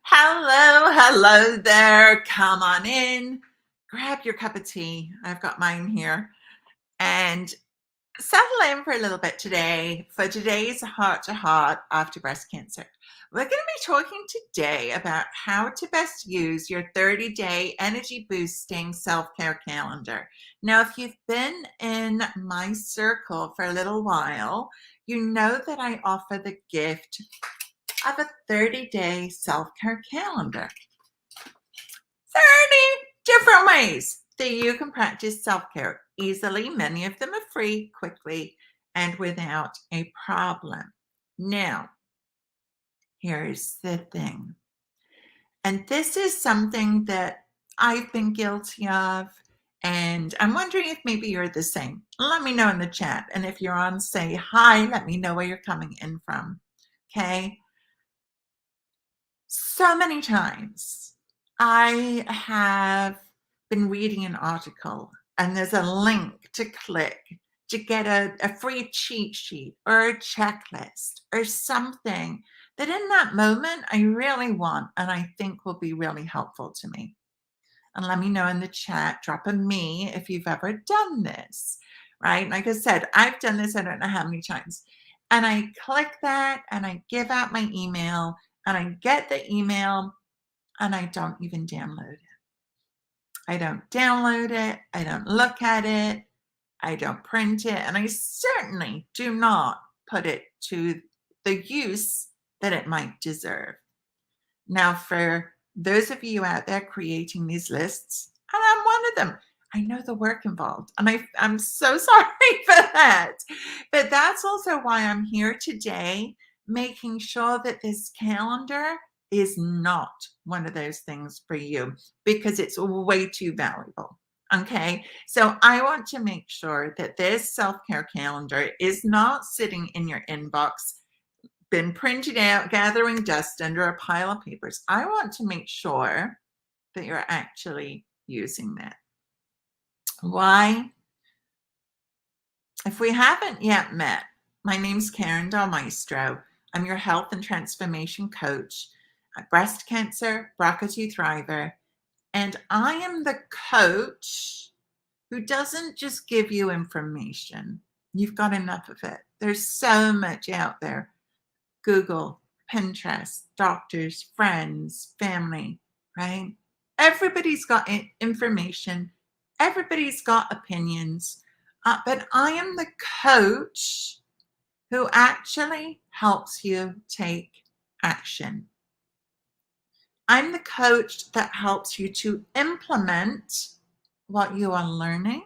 Hello there. Come on in. Grab your cup of tea. I've got mine here. And settle in for a little bit today for today's Heart to Heart after breast cancer. We're going to be talking today about how to best use your 30-day energy boosting self-care calendar. Now, if you've been in my circle for a little while, you know that I offer the gift of a 30-day self-care calendar. 30 different ways that you can practice self-care easily. Many of them are free, quickly, and without a problem. Now, here's the thing. And this is something that I've been guilty of, and I'm wondering if maybe you're the same. Let me know in the chat. And if you're on, say hi. Let me know where you're coming in from. Okay? So many times I have been reading an article and there's a link to click to get a free cheat sheet or a checklist or something that in that moment I really want and I think will be really helpful to me. And let me know in the chat, drop a me if you've ever done this, right? Like I said, I've done this, I don't know how many times. And I click that and I give out my email and I get the email and I don't even download it. I don't download it. I don't look at it. I don't print it. And I certainly do not put it to the use that it might deserve. Now, for those of you out there creating these lists, and I'm one of them, I know the work involved, and I'm so sorry for that. But that's also why I'm here today, making sure that this calendar is not one of those things for you because it's way too valuable. Okay, so I want to make sure that this self-care calendar is not sitting in your inbox been printed out, gathering dust under a pile of papers. I want to make sure that you're actually using that. Why? If we haven't yet met, my name's Karin Maestro. I'm your health and transformation coach, a breast cancer, BRCA2 thriver, and I am the coach who doesn't just give you information. You've got enough of it. There's so much out there. Google, Pinterest, doctors, friends, family, right? Everybody's got information. Everybody's got opinions. But I am the coach who actually helps you take action. I'm the coach that helps you to implement what you are learning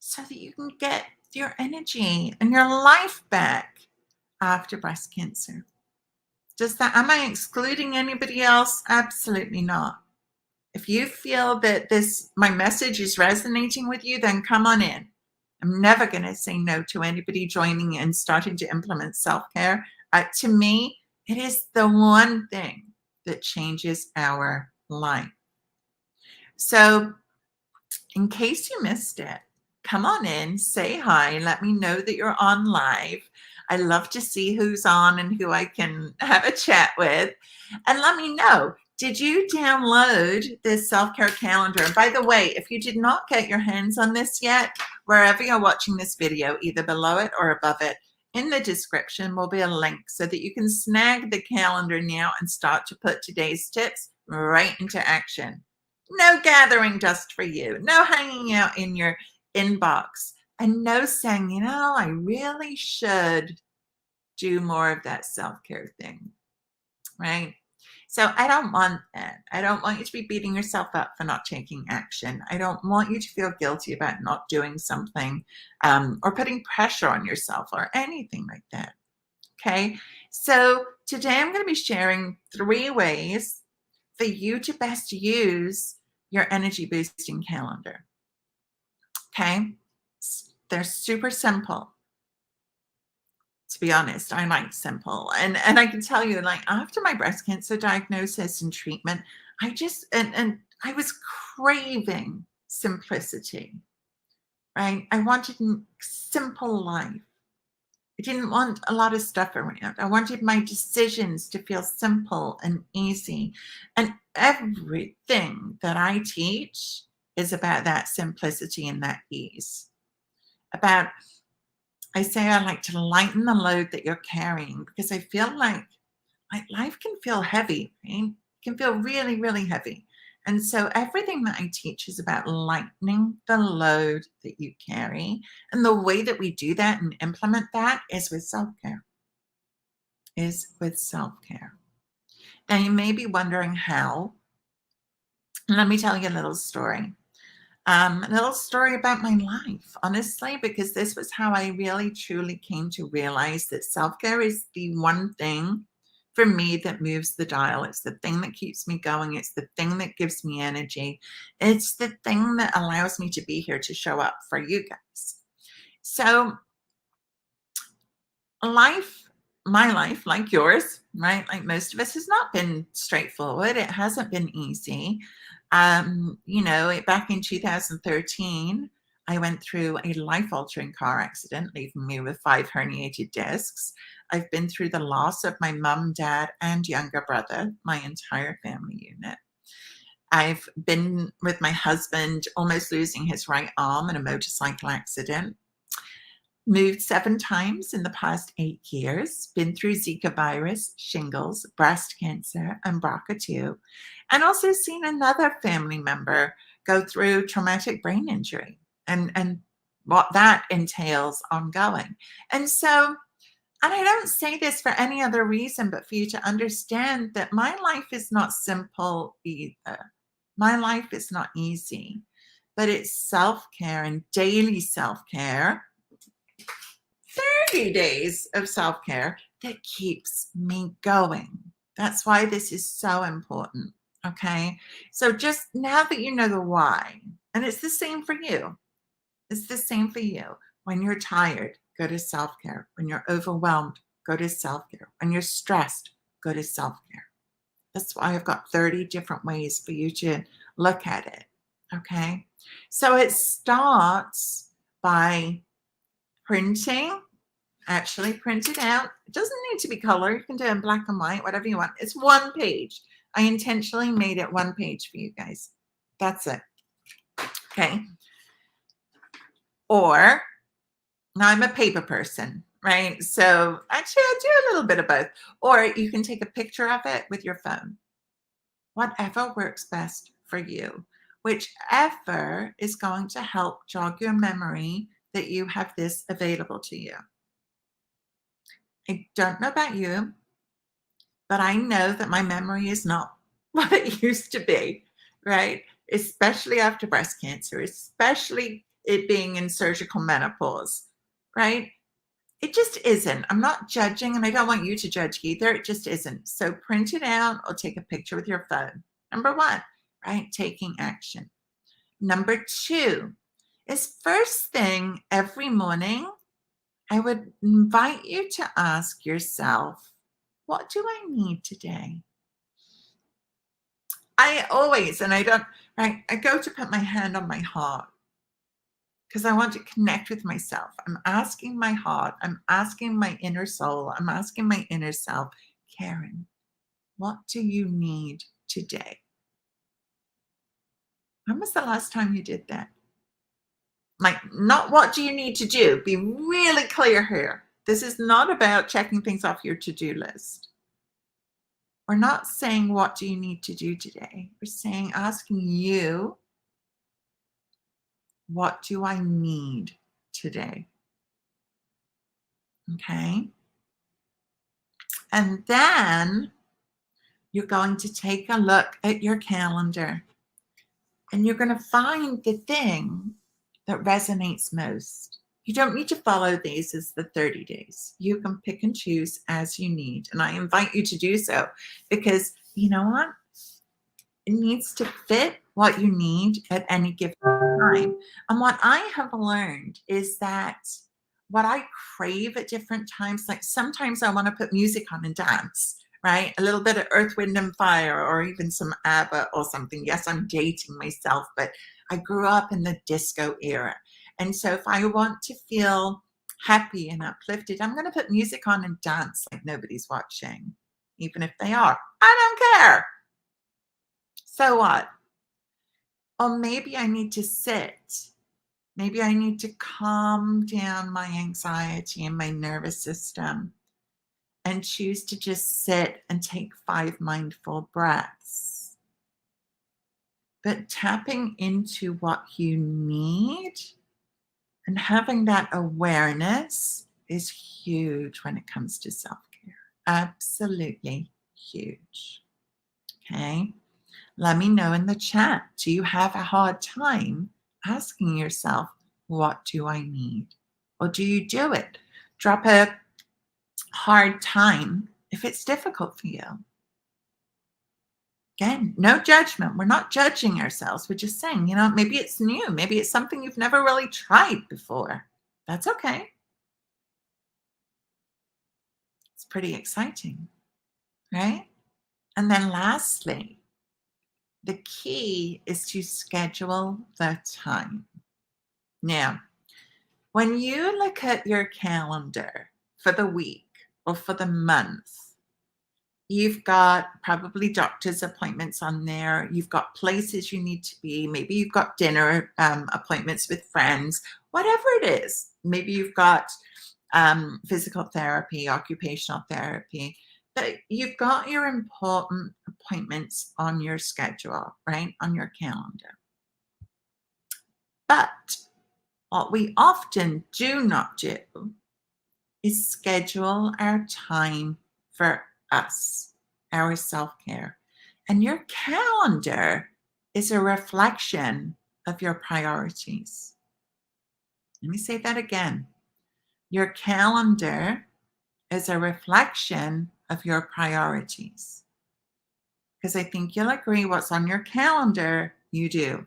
so that you can get your energy and your life back after breast cancer. Am I excluding anybody else? Absolutely not. If you feel that my message is resonating with you, then come on in. I'm never going to say no to anybody joining and starting to implement self-care. To me, it is the one thing that changes our life. So in case you missed it, come on in, say hi, let me know that you're on live. I love to see who's on and who I can have a chat with. And let me know, did you download this self-care calendar? And by the way, if you did not get your hands on this yet, wherever you're watching this video, either below it or above it, in the description will be a link so that you can snag the calendar now and start to put today's tips right into action. No gathering dust for you. No hanging out in your inbox. And no saying, I really should do more of that self-care thing, right? So I don't want that. I don't want you to be beating yourself up for not taking action. I don't want you to feel guilty about not doing something or putting pressure on yourself or anything like that, okay? So today I'm going to be sharing 3 ways for you to best use your energy boosting calendar. Okay, they're super simple. To be honest, I like simple, and I can tell you, like after my breast cancer diagnosis and treatment, I just and I was craving simplicity, right? I wanted a simple life. I didn't want a lot of stuff around. I wanted my decisions to feel simple and easy. And everything that I teach is about that simplicity and that ease. About, I say I like to lighten the load that you're carrying, because I feel like life can feel heavy, right? It can feel really, really heavy. And so everything that I teach is about lightening the load that you carry. And the way that we do that and implement that is with self-care. Now you may be wondering how. Let me tell you a little story. A little story about my life, honestly, because this was how I really truly came to realize that self-care is the one thing for me that moves the dial. It's the thing that keeps me going. It's the thing that gives me energy. It's the thing that allows me to be here to show up for you guys. So my life, like yours, right? Like most of us, has not been straightforward. It hasn't been easy. Back in 2013, I went through a life-altering car accident, leaving me with 5 herniated discs. I've been through the loss of my mom, dad, and younger brother, my entire family unit. I've been with my husband, almost losing his right arm in a motorcycle accident. Moved 7 times in the past 8 years, been through Zika virus, shingles, breast cancer, and BRCA2, and also seen another family member go through traumatic brain injury and what that entails ongoing. And I don't say this for any other reason but for you to understand that my life is not simple either. My life is not easy, but it's self-care and daily self-care, 30 days of self-care that keeps me going. That's why this is so important. Okay. So just now that you know the why, and it's the same for you. It's the same for you. When you're tired, go to self-care. When you're overwhelmed, go to self-care. When you're stressed, go to self-care. That's why I've got 30 different ways for you to look at it. Okay. So it starts by printing. Actually print it out. It doesn't need to be color. You can do it in black and white, whatever you want. It's 1 page. I intentionally made it 1 page for you guys. That's it. Okay. Or, now I'm a paper person, right? So actually I do a little bit of both. Or you can take a picture of it with your phone. Whatever works best for you. Whichever is going to help jog your memory that you have this available to you. I don't know about you, but I know that my memory is not what it used to be, right? Especially after breast cancer, especially it being in surgical menopause, right? It just isn't. I'm not judging, and I don't want you to judge either. It just isn't. So print it out or take a picture with your phone. Number 1, right? Taking action. Number 2 is first thing every morning, I would invite you to ask yourself, what do I need today? I always, and I don't, right? I go to put my hand on my heart because I want to connect with myself. I'm asking my heart, I'm asking my inner soul, I'm asking my inner self, Karin, what do you need today? When was the last time you did that? Like, not what do you need to do? Be really clear here. This is not about checking things off your to-do list. We're not saying, what do you need to do today? We're saying, asking you, what do I need today? Okay. And then you're going to take a look at your calendar and you're going to find the thing that resonates most. You don't need to follow these as the 30 days. You can pick and choose as you need. And I invite you to do so because you know what? It needs to fit what you need at any given time. And what I have learned is that what I crave at different times, like sometimes I want to put music on and dance, right? A little bit of Earth, Wind, and Fire, or even some ABBA or something. Yes, I'm dating myself, but I grew up in the disco era. And so if I want to feel happy and uplifted, I'm going to put music on and dance like nobody's watching, even if they are. I don't care. So what? Or maybe I need to sit. Maybe I need to calm down my anxiety and my nervous system and choose to just sit and take 5 mindful breaths. But tapping into what you need and having that awareness is huge when it comes to self-care. Absolutely huge. Okay. Let me know in the chat. Do you have a hard time asking yourself, what do I need? Or do you do it? Drop a hard time if it's difficult for you. Again, no judgment. We're not judging ourselves. We're just saying, maybe it's new. Maybe it's something you've never really tried before. That's okay. It's pretty exciting, right? And then lastly, the key is to schedule the time. Now, when you look at your calendar for the week or for the month, you've got probably doctor's appointments on there. You've got places you need to be. Maybe you've got dinner appointments with friends, whatever it is. Maybe you've got physical therapy, occupational therapy. But you've got your important appointments on your schedule, right? On your calendar. But what we often do not do is schedule our time for us, our self-care. And your calendar is a reflection of your priorities. Let me say that again. Your calendar is a reflection of your priorities. Because I think you'll agree, what's on your calendar, you do.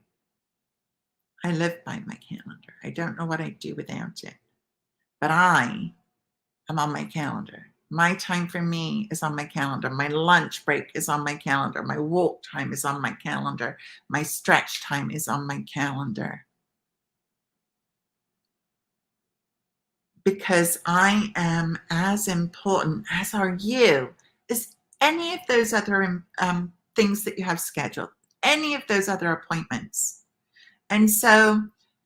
I live by my calendar. I don't know what I'd do without it. But I am on my calendar. My time for me is on my calendar. My lunch break is on my calendar. My walk time is on my calendar. My stretch time is on my calendar. Because I am as important, as are you, as any of those other things that you have scheduled, any of those other appointments. And so,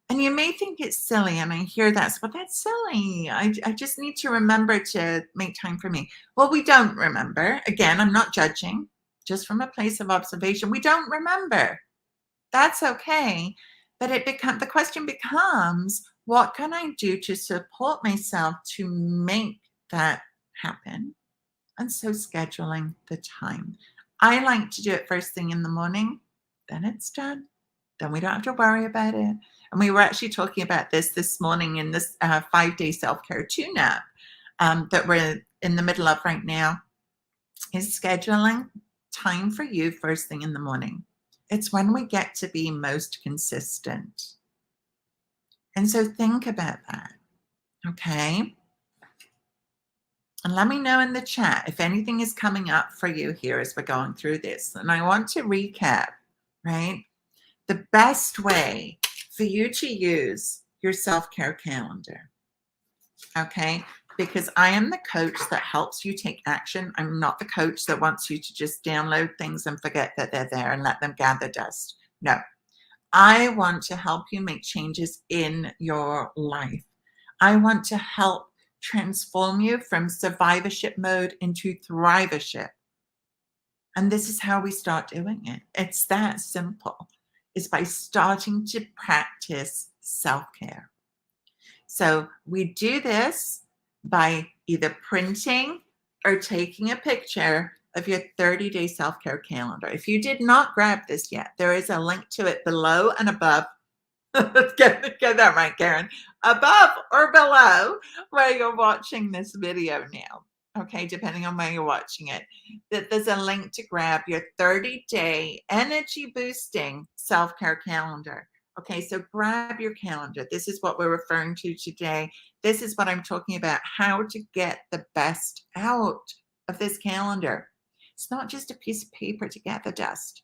and you may think it's silly, and I hear that, but that's silly. I just need to remember to make time for me. Well, we don't remember. Again, I'm not judging, just from a place of observation. We don't remember. That's okay. But the question becomes, what can I do to support myself to make that happen? And so scheduling the time. I like to do it first thing in the morning, then it's done. Then we don't have to worry about it. And we were actually talking about this morning in this 5-day self-care tune-up that we're in the middle of right now, is scheduling time for you first thing in the morning. It's when we get to be most consistent. And so think about that, okay? And let me know in the chat if anything is coming up for you here as we're going through this. And I want to recap, right? The best way for you to use your self-care calendar, okay? Because I am the coach that helps you take action. I'm not the coach that wants you to just download things and forget that they're there and let them gather dust. No, I want to help you make changes in your life. I want to help transform you from survivorship mode into thrivership. And this is how we start doing it. It's that simple. It's by starting to practice self-care. So we do this by either printing or taking a picture of your 30-day self-care calendar. If you did not grab this yet, there is a link to it below and above. Let's get that right, Karin. Above or below where you're watching this video now. Okay, depending on where you're watching it. That there's a link to grab your 30-day energy boosting self-care calendar. Okay, so grab your calendar. This is what we're referring to today. This is what I'm talking about, how to get the best out of this calendar. It's not just a piece of paper to gather dust.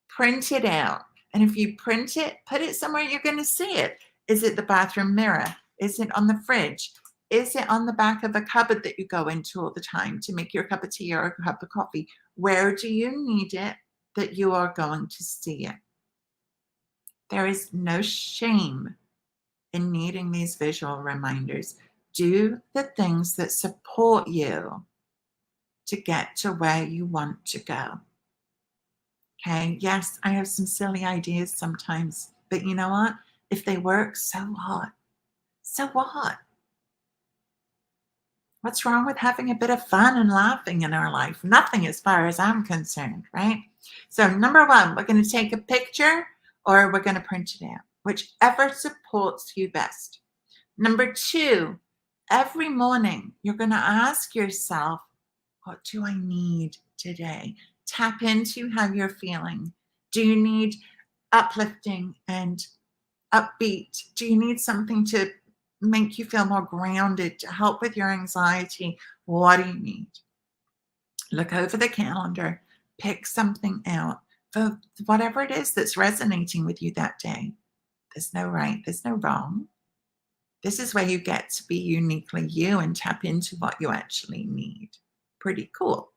Print it out. And if you print it, put it somewhere you're going to see it. Is it the bathroom mirror? Is it on the fridge? Is it on the back of a cupboard that you go into all the time to make your cup of tea or a cup of coffee? Where do you need it that you are going to see it? There is no shame in needing these visual reminders. Do the things that support you to get to where you want to go. Okay, yes, I have some silly ideas sometimes, but you know what? If they work, so what? So what? What's wrong with having a bit of fun and laughing in our life? Nothing as far as I'm concerned, right? So number one, we're going to take a picture or we're going to print it out, whichever supports you best. Number two, every morning you're going to ask yourself, what do I need today? Tap into how you're feeling. Do you need uplifting and upbeat? Do you need something to make you feel more grounded, to help with your anxiety? What do you need? Look over the calendar, pick something out for whatever it is that's resonating with you that day. There's no right, there's no wrong. This is where you get to be uniquely you and tap into what you actually need. Pretty cool.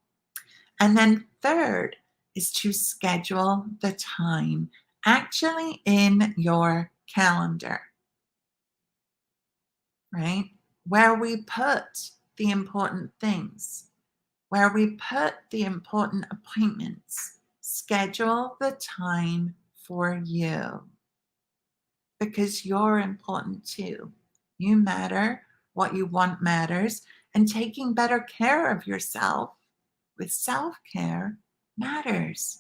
And then third is to schedule the time actually in your calendar, right? Where we put the important things, where we put the important appointments. Schedule the time for you because you're important too. You matter. What you want matters. And taking better care of yourself with self-care matters,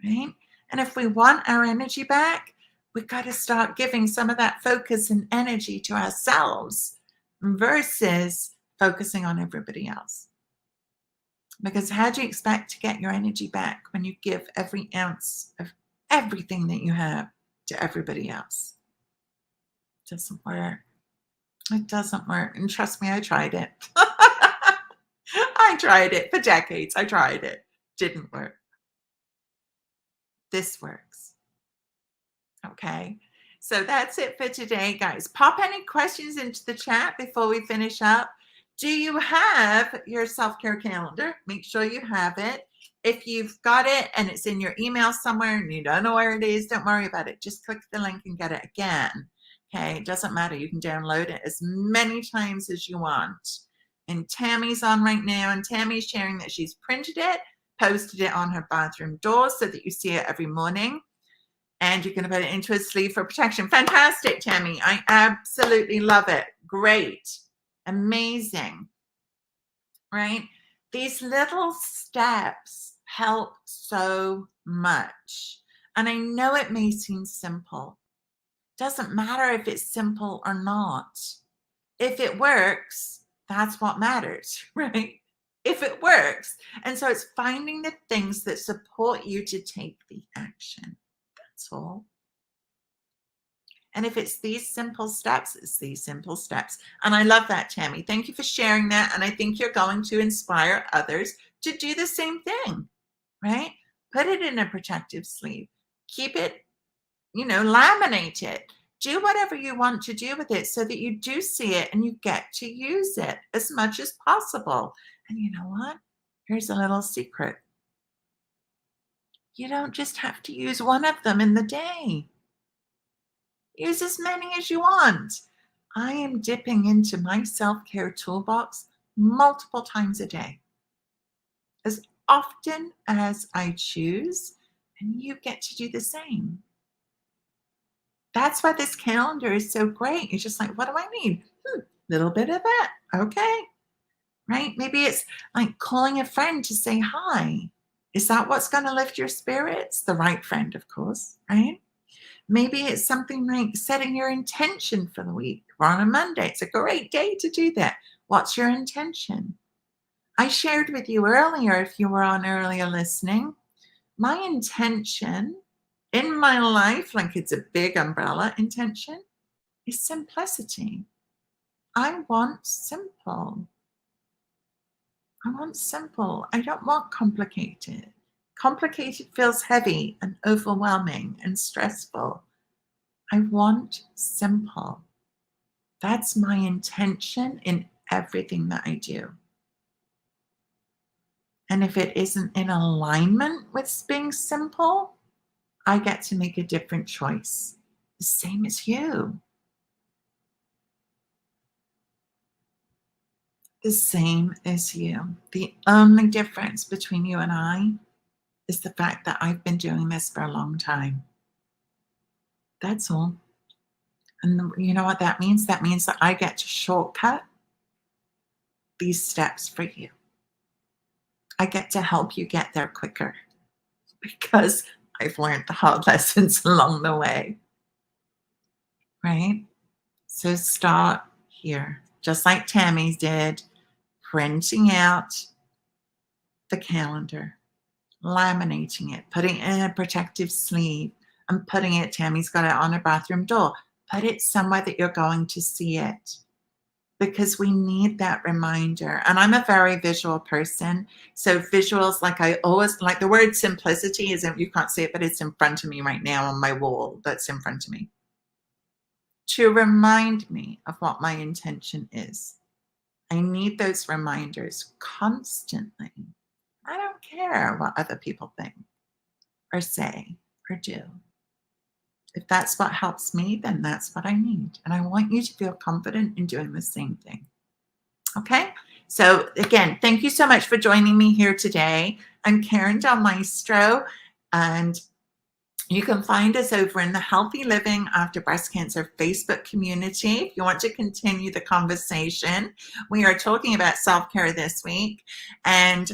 right? And if we want our energy back, we've got to start giving some of that focus and energy to ourselves versus focusing on everybody else. Because how do you expect to get your energy back when you give every ounce of everything that you have to everybody else? It doesn't work. It doesn't work. And trust me, I tried it. I tried it for decades. I tried it. Didn't work. This works. Okay. So that's it for today, guys. Pop any questions into the chat before we finish up. Do you have your self-care calendar? Make sure you have it. If you've got it and it's in your email somewhere and you don't know where it is, don't worry about it. Just click the link and get it again. Okay. It doesn't matter. You can download it as many times as you want. And Tammy's on right now, and Tammy's sharing that she's printed it, posted it on her bathroom door so that you see it every morning. And you're going to put it into a sleeve for protection. Fantastic, Tammy. I absolutely love it. Great. Amazing. Right? These little steps help so much. And I know it may seem simple. Doesn't matter if it's simple or not. If it works, that's what matters, right? If it works. And so it's finding the things that support you to take the action. That's all. And if it's these simple steps, it's these simple steps. And I love that, Tammy. Thank you for sharing that. And I think you're going to inspire others to do the same thing, right? Put it in a protective sleeve. Keep it, laminate it. Do whatever you want to do with it so that you do see it and you get to use it as much as possible. And you know what? Here's a little secret. You don't just have to use one of them in the day. Use as many as you want. I am dipping into my self-care toolbox multiple times a day, as often as I choose, and you get to do the same. That's why this calendar is so great. You're just like, what do I need? Little bit of that. Okay. Right? Maybe it's like calling a friend to say hi. Is that what's going to lift your spirits? The right friend, of course, right? Maybe it's something like setting your intention for the week. We're on a Monday. It's a great day to do that. What's your intention? I shared with you earlier, if you were on earlier listening, my intention in my life, like it's a big umbrella intention, is simplicity. I want simple. I want simple. I don't want complicated. Complicated feels heavy and overwhelming and stressful. I want simple. That's my intention in everything that I do. And if it isn't in alignment with being simple, I get to make a different choice. The same as you. The same as you. The only difference between you and I is the fact that I've been doing this for a long time. That's all. And you know what that means? That means that I get to shortcut these steps for you. I get to help you get there quicker because I've learned the hard lessons along the way. Right? So start here, just like Tammy did, printing out the calendar, laminating it, putting it in a protective sleeve, and putting it, Tammy's got it on her bathroom door. Put it somewhere that you're going to see it because we need that reminder. And I'm a very visual person. So visuals, like I always, like the word simplicity isn't, you can't see it, but it's in front of me right now on my wall that's in front of me, to remind me of what my intention is. I need those reminders constantly. I don't care what other people think or say or do. If that's what helps me, then that's what I need. And I want you to feel confident in doing the same thing. Okay? So again, thank you so much for joining me here today. I'm Karin Del Maestro, and you can find us over in the Healthy Living After Breast Cancer Facebook community. If you want to continue the conversation, we are talking about self-care this week, and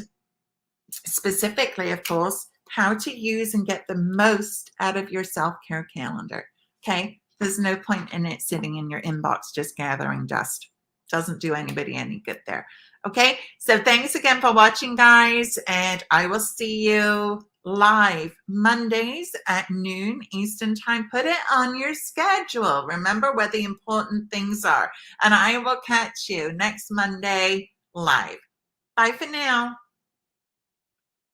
specifically, of course, how to use and get the most out of your self-care calendar. Okay? There's no point in it sitting in your inbox just gathering dust. Doesn't do anybody any good there. Okay? So thanks again for watching, guys, and I will see you live Mondays at noon Eastern time. Put it on your schedule. Remember where the important things are. And I will catch you next Monday live. Bye for now.